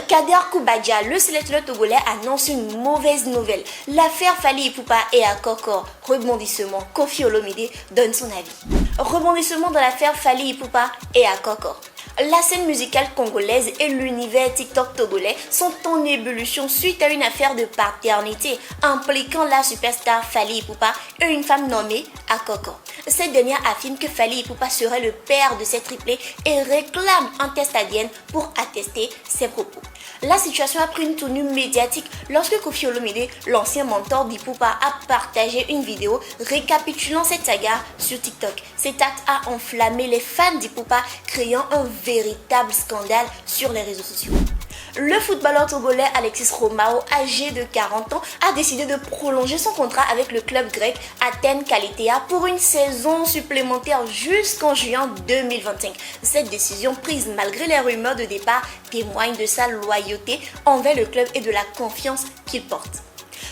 Kader Koubadia, le sélectionneur togolais, annonce une mauvaise nouvelle. L'affaire Fally Ipupa et Akoko. Rebondissement, Koffi Olomide donne son avis. Rebondissement dans l'affaire Fally Ipupa et Akoko. La scène musicale congolaise et l'univers TikTok togolais sont en ébullition suite à une affaire de paternité impliquant la superstar Fally Ipupa et une femme nommée Akoko. Cette dernière affirme que Fally Ipupa serait le père de ses triplés et réclame un test ADN pour attester ses propos. La situation a pris une tournure médiatique lorsque Koffi Olomide, l'ancien mentor d'Ipupa, a partagé une vidéo récapitulant cette saga sur TikTok. Cet acte a enflammé les fans d'Ipupa, créant un véritable scandale sur les réseaux sociaux. Le footballeur togolais Alexis Romao, âgé de 40 ans, a décidé de prolonger son contrat avec le club grec Athènes Kalitea pour une saison supplémentaire jusqu'en juin 2025. Cette décision, prise malgré les rumeurs de départ, témoigne de sa loyauté envers le club et de la confiance qu'il porte.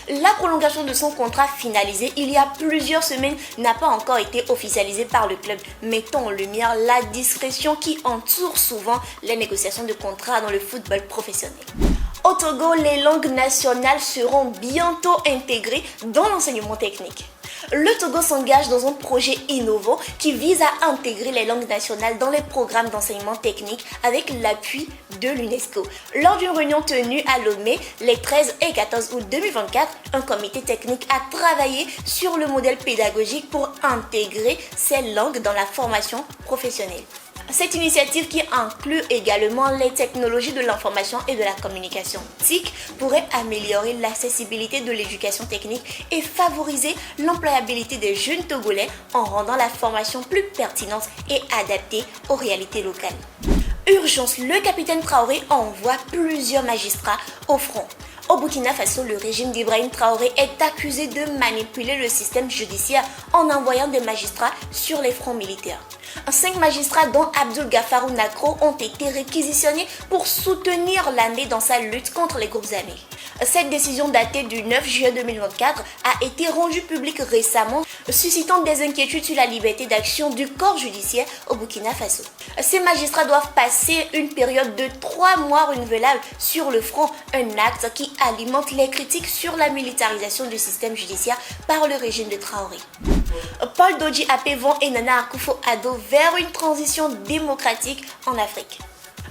La prolongation de son contrat finalisé il y a plusieurs semaines n'a pas encore été officialisée par le club, mettant en lumière la discrétion qui entoure souvent les négociations de contrats dans le football professionnel. Au Togo, les langues nationales seront bientôt intégrées dans l'enseignement technique. Le Togo s'engage dans un projet innovant qui vise à intégrer les langues nationales dans les programmes d'enseignement technique avec l'appui de l'UNESCO. Lors d'une réunion tenue à Lomé les 13 et 14 août 2024, un comité technique a travaillé sur le modèle pédagogique pour intégrer ces langues dans la formation professionnelle. Cette initiative, qui inclut également les technologies de l'information et de la communication TIC, pourrait améliorer l'accessibilité de l'éducation technique et favoriser l'employabilité des jeunes Togolais en rendant la formation plus pertinente et adaptée aux réalités locales. Urgence, le capitaine Traoré envoie plusieurs magistrats au front. Au Burkina Faso, le régime d'Ibrahim Traoré est accusé de manipuler le système judiciaire en envoyant des magistrats sur les fronts militaires. 5 magistrats, dont Abdul Gafarou Nakro, ont été réquisitionnés pour soutenir l'armée dans sa lutte contre les groupes armés. Cette décision, datée du 9 juillet 2024, a été rendue publique récemment, suscitant des inquiétudes sur la liberté d'action du corps judiciaire au Burkina Faso. Ces magistrats doivent passer une période de 3 mois renouvelable sur le front, un acte qui alimente les critiques sur la militarisation du système judiciaire par le régime de Traoré. Paul Dodji Apevon et Nana Akufo-Addo vers une transition démocratique en Afrique.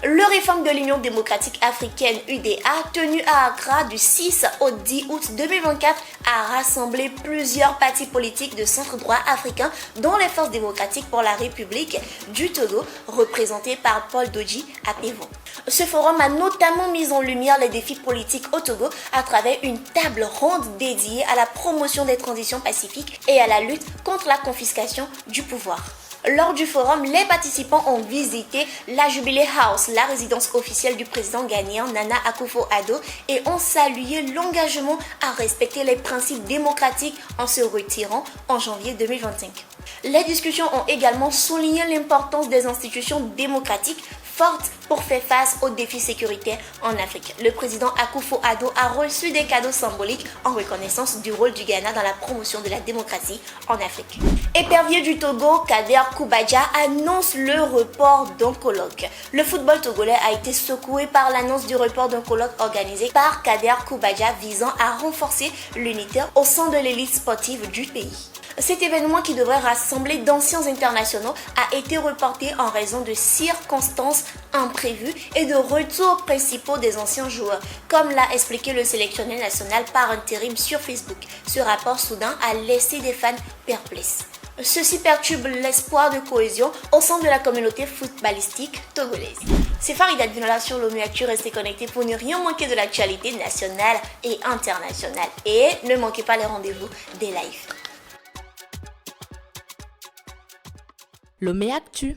Le réforme de l'Union démocratique africaine UDA, tenu à Accra du 6 au 10 août 2024, a rassemblé plusieurs partis politiques de centre-droit africains, dont les Forces démocratiques pour la République du Togo, représentées par Paul Dodji Apevon. Ce forum a notamment mis en lumière les défis politiques au Togo à travers une table ronde dédiée à la promotion des transitions pacifiques et à la lutte contre la confiscation du pouvoir. Lors du forum, les participants ont visité la Jubilee House, la résidence officielle du président ghanéen Nana Akufo-Addo, et ont salué l'engagement à respecter les principes démocratiques en se retirant en janvier 2025. Les discussions ont également souligné l'importance des institutions démocratiques fortes pour faire face aux défis sécuritaires en Afrique. Le président Akufo-Addo a reçu des cadeaux symboliques en reconnaissance du rôle du Ghana dans la promotion de la démocratie en Afrique. Épervier du Togo, Kader Koubadia annonce le report d'un colloque. Le football togolais a été secoué par l'annonce du report d'un colloque organisé par Kader Koubadia visant à renforcer l'unité au sein de l'élite sportive du pays. Cet événement, qui devrait rassembler d'anciens internationaux, a été reporté en raison de circonstances imprévues et de retours principaux des anciens joueurs, comme l'a expliqué le sélectionneur national par intérim sur Facebook. Ce rapport soudain a laissé des fans perplexes. Ceci perturbe l'espoir de cohésion au sein de la communauté footballistique togolaise. C'est Farida Dinola sur l'ONU Actu. Restez connectés pour ne rien manquer de l'actualité nationale et internationale. Et ne manquez pas les rendez-vous des lives. Lomé Actu.